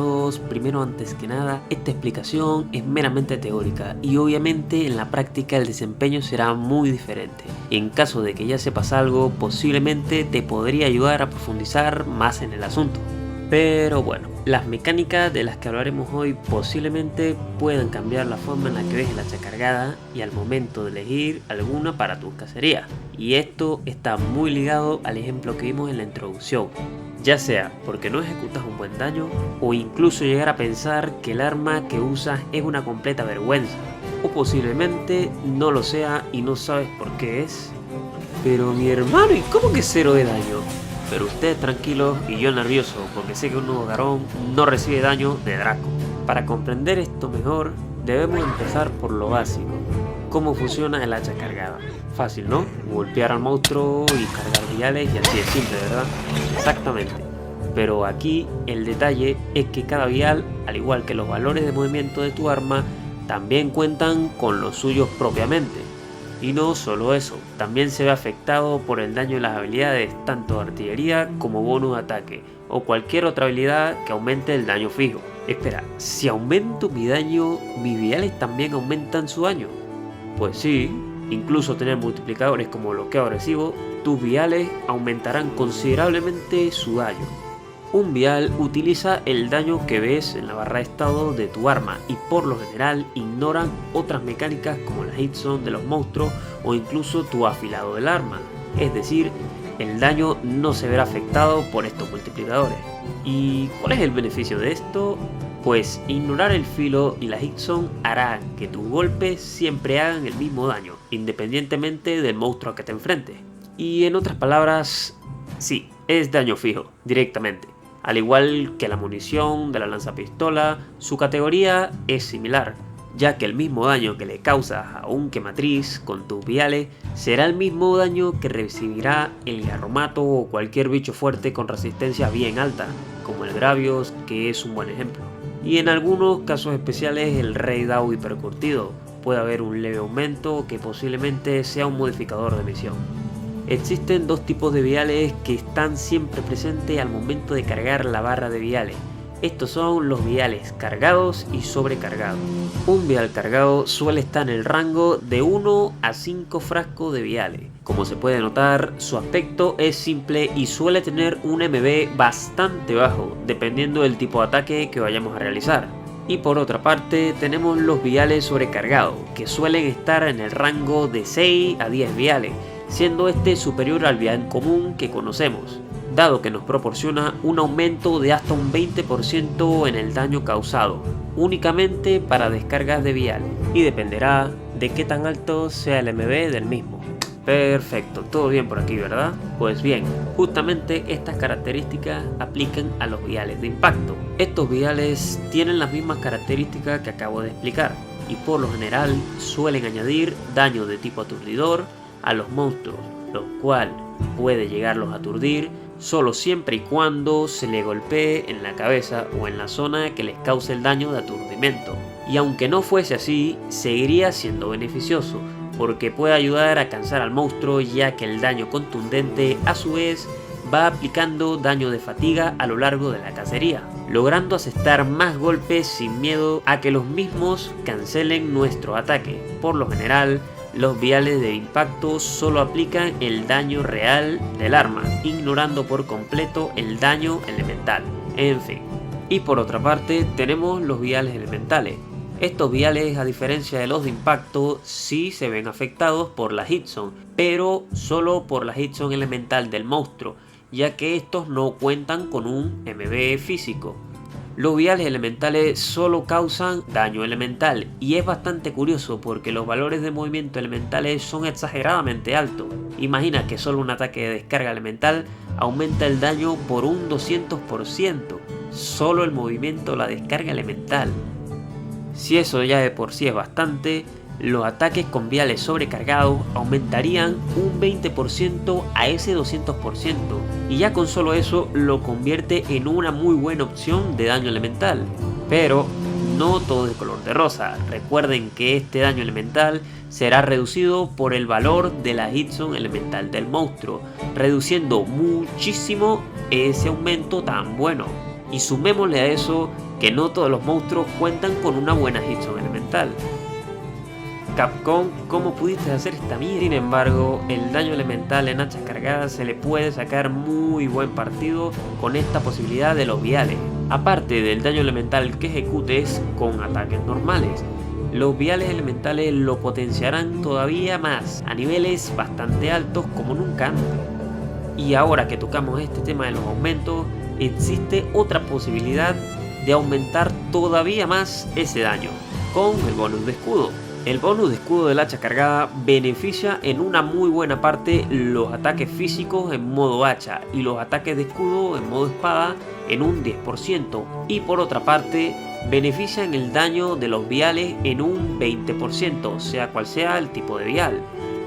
todos. Primero, antes que nada, esta explicación es meramente teórica y obviamente en la práctica el desempeño será muy diferente. En caso de que ya sepas algo, posiblemente te podría ayudar a profundizar más en el asunto. Pero bueno, las mecánicas de las que hablaremos hoy posiblemente puedan cambiar la forma en la que ves el hacha cargada y al momento de elegir alguna para tu cacería. Y esto está muy ligado al ejemplo que vimos en la introducción. Ya sea porque no ejecutas un buen daño o incluso llegar a pensar que el arma que usas es una completa vergüenza. O posiblemente no lo sea y no sabes por qué es. Pero mi hermano, ¿y cómo que 0 de daño? Pero ustedes tranquilos y yo nervioso porque sé que un nuevo Garón no recibe daño de Draco. Para comprender esto mejor, debemos empezar por lo básico. ¿Cómo funciona el hacha cargada? Fácil, ¿no? Golpear al monstruo y cargar viales y así es simple, ¿verdad? Exactamente. Pero aquí el detalle es que cada vial, al igual que los valores de movimiento de tu arma, también cuentan con los suyos propiamente. Y no solo eso, también se ve afectado por el daño de las habilidades tanto de artillería como bonus de ataque o cualquier otra habilidad que aumente el daño fijo. Espera, si aumento mi daño, ¿mis viales también aumentan su daño? Pues sí, incluso tener multiplicadores como bloqueo agresivo, tus viales aumentarán considerablemente su daño. Un vial utiliza el daño que ves en la barra de estado de tu arma y por lo general ignoran otras mecánicas como la hitzone de los monstruos o incluso tu afilado del arma. Es decir, el daño no se verá afectado por estos multiplicadores. ¿Y cuál es el beneficio de esto? Pues ignorar el filo y la hitzone hará que tus golpes siempre hagan el mismo daño, independientemente del monstruo a que te enfrentes. Y en otras palabras, sí, es daño fijo, directamente. Al igual que la munición de la lanzapistola, su categoría es similar, ya que el mismo daño que le causas a un quematriz con tus viales será el mismo daño que recibirá el garromato o cualquier bicho fuerte con resistencia bien alta, como el Gravios, que es un buen ejemplo. Y en algunos casos especiales el Rey Dao hipercurtido, puede haber un leve aumento que posiblemente sea un modificador de misión. Existen dos tipos de viales que están siempre presentes al momento de cargar la barra de viales. Estos son los viales cargados y sobrecargados. Un vial cargado suele estar en el rango de 1 a 5 frascos de viales. Como se puede notar, su aspecto es simple y suele tener un MB bastante bajo, dependiendo del tipo de ataque que vayamos a realizar. Y por otra parte tenemos los viales sobrecargados, que suelen estar en el rango de 6 a 10 viales, siendo este superior al vial común que conocemos, dado que nos proporciona un aumento de hasta un 20% en el daño causado, únicamente para descargas de vial, y dependerá de qué tan alto sea el MB del mismo. Perfecto, todo bien por aquí, ¿verdad? Pues bien, justamente estas características aplican a los viales de impacto. Estos viales tienen las mismas características que acabo de explicar, y por lo general suelen añadir daño de tipo aturdidor a los monstruos, lo cual puede llegarlos a aturdir solo siempre y cuando se le golpee en la cabeza o en la zona que les cause el daño de aturdimiento. Y aunque no fuese así, seguiría siendo beneficioso, porque puede ayudar a cansar al monstruo, ya que el daño contundente a su vez va aplicando daño de fatiga a lo largo de la cacería, logrando asestar más golpes sin miedo a que los mismos cancelen nuestro ataque. Por lo general, los viales de impacto solo aplican el daño real del arma, ignorando por completo el daño elemental. En fin. Y por otra parte tenemos los viales elementales. Estos viales, a diferencia de los de impacto, sí se ven afectados por la hitzone, pero solo por la hitzone elemental del monstruo, ya que estos no cuentan con un MB físico. Los viales elementales solo causan daño elemental y es bastante curioso porque los valores de movimiento elementales son exageradamente altos. Imagina que solo un ataque de descarga elemental aumenta el daño por un 200%, solo el movimiento o la descarga elemental. Si eso ya de por sí es bastante, los ataques con viales sobrecargados aumentarían un 20% a ese 200%, y ya con solo eso lo convierte en una muy buena opción de daño elemental. Pero no todo es color de rosa. Recuerden que este daño elemental será reducido por el valor de la hitzone elemental del monstruo, reduciendo muchísimo ese aumento tan bueno. Y sumémosle a eso que no todos los monstruos cuentan con una buena hitstone elemental. Capcom, ¿cómo pudiste hacer esta mierda? Sin embargo, el daño elemental en hachas cargadas se le puede sacar muy buen partido con esta posibilidad de los viales. Aparte del daño elemental que ejecutes con ataques normales, los viales elementales lo potenciarán todavía más a niveles bastante altos como nunca antes. Y ahora que tocamos este tema de los aumentos, existe otra posibilidad de aumentar todavía más ese daño con el bonus de escudo. El bonus de escudo del hacha cargada beneficia en una muy buena parte los ataques físicos en modo hacha y los ataques de escudo en modo espada en un 10%, y por otra parte beneficia en el daño de los viales en un 20%, sea cual sea el tipo de vial.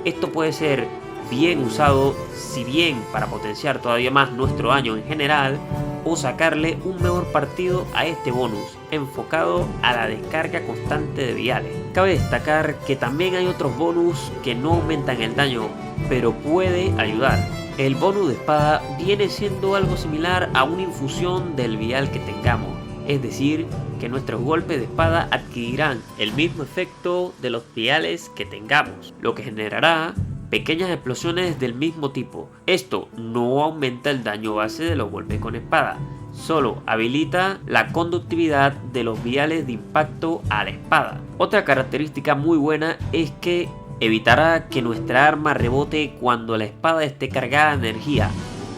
Esto puede ser bien usado, si bien para potenciar todavía más nuestro daño en general, o sacarle un mejor partido a este bonus enfocado a la descarga constante de viales. Cabe destacar que también hay otros bonus que no aumentan el daño, pero puede ayudar. El bonus de espada viene siendo algo similar a una infusión del vial que tengamos, es decir, que nuestros golpes de espada adquirirán el mismo efecto de los viales que tengamos, lo que generará pequeñas explosiones del mismo tipo. Esto no aumenta el daño base de los golpes con espada, solo habilita la conductividad de los viales de impacto a la espada. Otra característica muy buena es que evitará que nuestra arma rebote cuando la espada esté cargada de energía,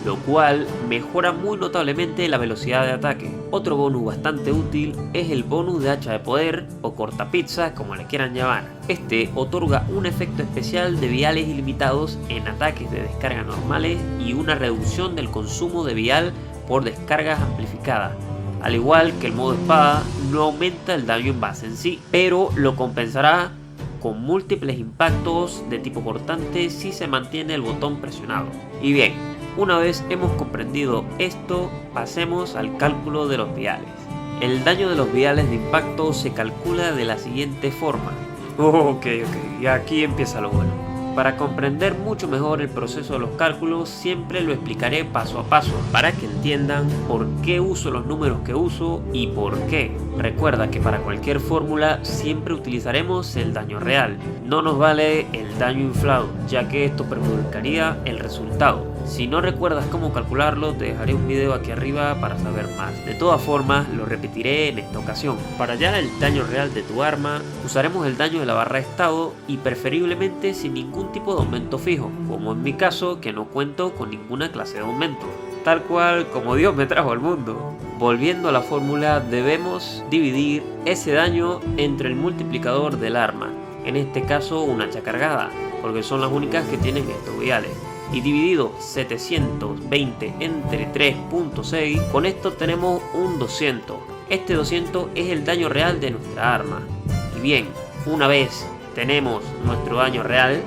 lo cual mejora muy notablemente la velocidad de ataque. Otro bonus bastante útil es el bonus de hacha de poder o cortapizza, como le quieran llamar. Este otorga un efecto especial de viales ilimitados en ataques de descarga normales y una reducción del consumo de vial por descargas amplificadas. Al igual que el modo espada, no aumenta el daño en base en sí, pero lo compensará con múltiples impactos de tipo cortante si se mantiene el botón presionado. Y bien, una vez hemos comprendido esto, pasemos al cálculo de los viales. El daño de los viales de impacto se calcula de la siguiente forma. Ok, y aquí empieza lo bueno. Para comprender mucho mejor el proceso de los cálculos, siempre lo explicaré paso a paso, para que entiendan por qué uso los números que uso y por qué. Recuerda que para cualquier fórmula siempre utilizaremos el daño real. No nos vale el daño inflado, ya que esto perjudicaría el resultado. Si no recuerdas cómo calcularlo, te dejaré un video aquí arriba para saber más. De todas formas, lo repetiré en esta ocasión. Para hallar el daño real de tu arma, usaremos el daño de la barra de estado y preferiblemente sin ningún tipo de aumento fijo, como en mi caso, que no cuento con ninguna clase de aumento, tal cual como Dios me trajo al mundo. Volviendo a la fórmula, debemos dividir ese daño entre el multiplicador del arma, en este caso una hacha cargada, porque son las únicas que tienen estos viales. Y dividido 720 entre 3.6, con esto tenemos un 200. Este 200 es el daño real de nuestra arma. Y bien, una vez tenemos nuestro daño real,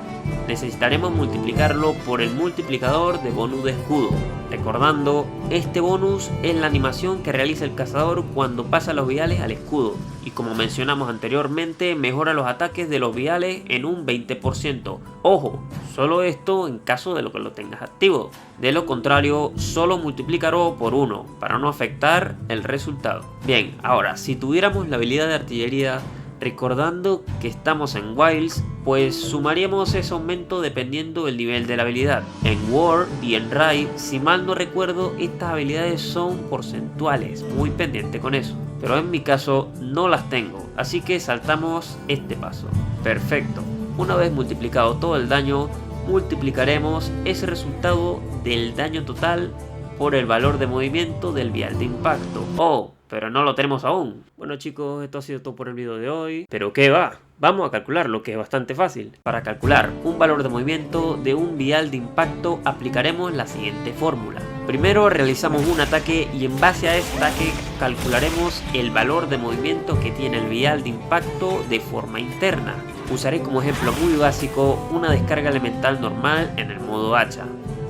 necesitaremos multiplicarlo por el multiplicador de bonus de escudo. Recordando, este bonus es la animación que realiza el cazador cuando pasa los viales al escudo, y como mencionamos anteriormente, mejora los ataques de los viales en un 20%. Ojo, solo esto en caso de que lo tengas activo. De lo contrario, solo multiplicarlo por 1 para no afectar el resultado. Bien, ahora, si tuviéramos la habilidad de artillería, recordando que estamos en Wilds, pues sumaríamos ese aumento dependiendo del nivel de la habilidad. En War y en Raid, si mal no recuerdo, estas habilidades son porcentuales, muy pendiente con eso. Pero en mi caso no las tengo, así que saltamos este paso. Perfecto. Una vez multiplicado todo el daño, multiplicaremos ese resultado del daño total por el valor de movimiento del vial de impacto. Oh, pero no lo tenemos aún. Bueno chicos, esto ha sido todo por el video de hoy. ¿Pero qué va? Vamos a calcularlo, que es bastante fácil. Para calcular un valor de movimiento de un vial de impacto, aplicaremos la siguiente fórmula. Primero realizamos un ataque y en base a este ataque calcularemos el valor de movimiento que tiene el vial de impacto de forma interna. Usaré como ejemplo muy básico una descarga elemental normal en el modo hacha.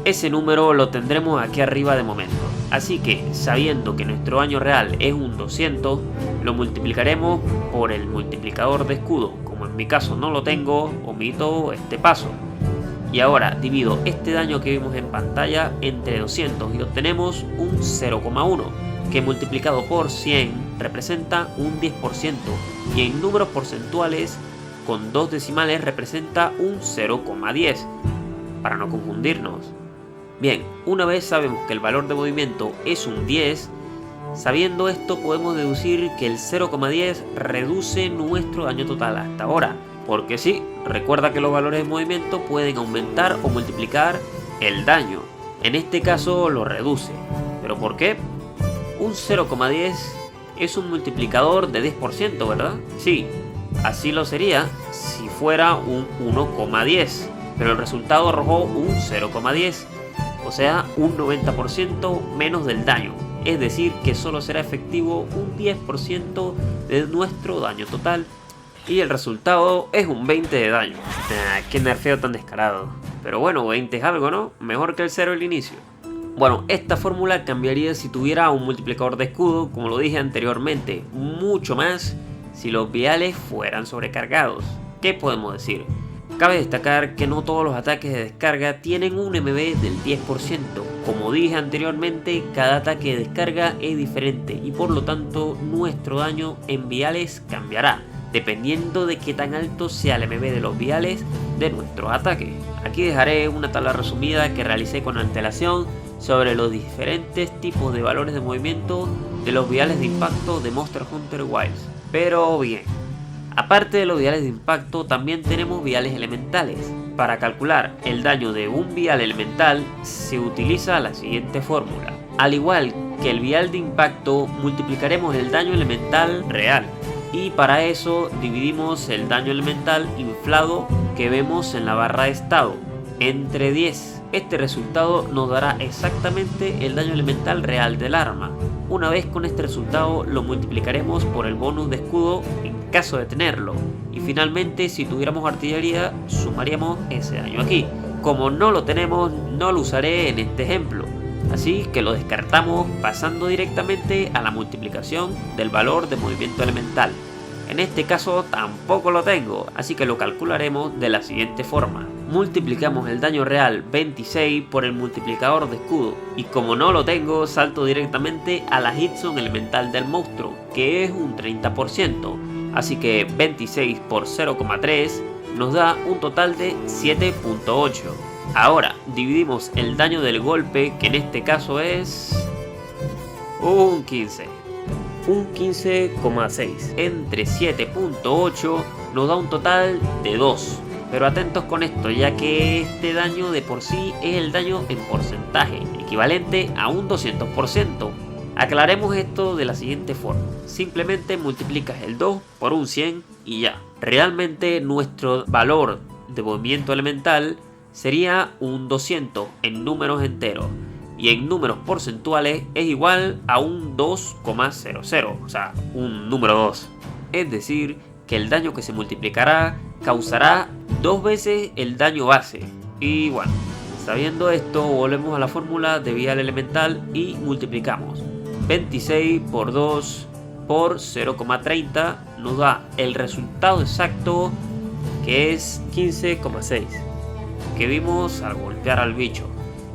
Ese número lo tendremos aquí arriba de momento. Así que, sabiendo que nuestro daño real es un 200, lo multiplicaremos por el multiplicador de escudo. Como en mi caso no lo tengo, omito este paso. Y ahora divido este daño que vimos en pantalla entre 200 y obtenemos un 0,1. que multiplicado por 100 representa un 10% y en números porcentuales con 2 decimales representa un 0,10, para no confundirnos. Bien, una vez sabemos que el valor de movimiento es un 10, sabiendo esto podemos deducir que el 0,10 reduce nuestro daño total hasta ahora, porque sí, recuerda que los valores de movimiento pueden aumentar o multiplicar el daño, en este caso lo reduce. ¿Pero por qué? Un 0,10 es un multiplicador de 10%, ¿verdad? Sí, así lo sería si fuera un 1,10, pero el resultado arrojó un 0,10, o sea, un 90% menos del daño. Es decir, que solo será efectivo un 10% de nuestro daño total. Y el resultado es un 20 de daño. Qué nerfeo tan descarado. Pero bueno, 20 es algo, ¿no? Mejor que el 0 al inicio. Bueno, esta fórmula cambiaría si tuviera un multiplicador de escudo, como lo dije anteriormente. Mucho más si los viales fueran sobrecargados. ¿Qué podemos decir? Cabe destacar que no todos los ataques de descarga tienen un MB del 10%. Como dije anteriormente, cada ataque de descarga es diferente y por lo tanto nuestro daño en viales cambiará, dependiendo de qué tan alto sea el MB de los viales de nuestros ataques. Aquí dejaré una tabla resumida que realicé con antelación sobre los diferentes tipos de valores de movimiento de los viales de impacto de Monster Hunter Wilds. Pero bien, aparte de los viales de impacto, también tenemos viales elementales. Para calcular el daño de un vial elemental se utiliza la siguiente fórmula. Al igual que el vial de impacto, multiplicaremos el daño elemental real. Y para eso dividimos el daño elemental inflado que vemos en la barra de estado entre 10. Este resultado nos dará exactamente el daño elemental real del arma. Una vez con este resultado lo multiplicaremos por el bonus de escudo en caso de tenerlo. Y finalmente, si tuviéramos artillería, sumaríamos ese daño aquí. Como no lo tenemos, no lo usaré en este ejemplo. Así que lo descartamos pasando directamente a la multiplicación del valor de movimiento elemental. En este caso tampoco lo tengo, así que lo calcularemos de la siguiente forma. Multiplicamos el daño real 26 por el multiplicador de escudo, y como no lo tengo, salto directamente a la hitzone elemental del monstruo, que es un 30%, así que 26 por 0,3 nos da un total de 7.8. Ahora dividimos el daño del golpe, que en este caso es un 15. Un 15,6 entre 7.8 nos da un total de 2. Pero atentos con esto, ya que este daño de por sí es el daño en porcentaje, equivalente a un 200%. Aclaremos esto de la siguiente forma. Simplemente multiplicas el 2 por un 100 y ya. Realmente nuestro valor de movimiento elemental sería un 200 en números enteros. Y en números porcentuales es igual a un 2,00, o sea, un número 2. Es decir, que el daño que se multiplicará causará 2 veces el daño base. Y bueno, sabiendo esto, volvemos a la fórmula de vial elemental y multiplicamos 26 por 2 por 0,30 nos da el resultado exacto, que es 15,6 que vimos al golpear al bicho.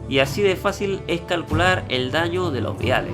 Y así de fácil es calcular el daño de los viales.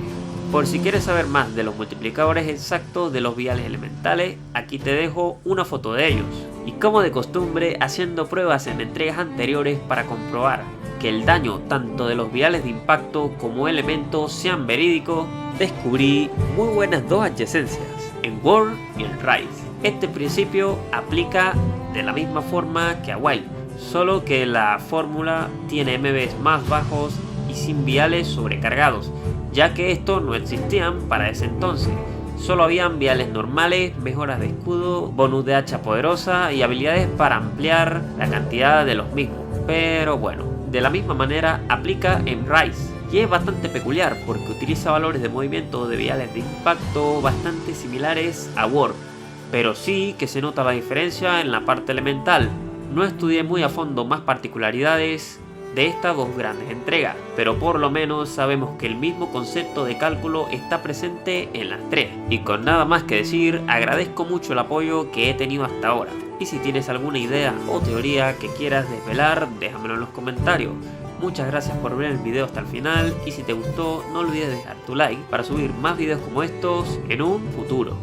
Por si quieres saber más de los multiplicadores exactos de los viales elementales, aquí te dejo una foto de ellos. Y como de costumbre, haciendo pruebas en entregas anteriores para comprobar que el daño tanto de los viales de impacto como elementos sean verídicos, descubrí muy buenas dos adyacencias, en World y en Rise. Este principio aplica de la misma forma que a Wild, solo que la fórmula tiene MBs más bajos y sin viales sobrecargados, ya que estos no existían para ese entonces. Solo habían viales normales, mejoras de escudo, bonus de hacha poderosa y habilidades para ampliar la cantidad de los mismos. Pero bueno, de la misma manera aplica en Rise, y es bastante peculiar porque utiliza valores de movimiento de viales de impacto bastante similares a World, pero sí que se nota la diferencia en la parte elemental. No estudié muy a fondo más particularidades de estas dos grandes entregas, pero por lo menos sabemos que el mismo concepto de cálculo está presente en las tres. Y con nada más que decir, agradezco mucho el apoyo que he tenido hasta ahora. Y si tienes alguna idea o teoría que quieras desvelar, déjamelo en los comentarios. Muchas gracias por ver el video hasta el final y si te gustó no olvides dejar tu like para subir más videos como estos en un futuro.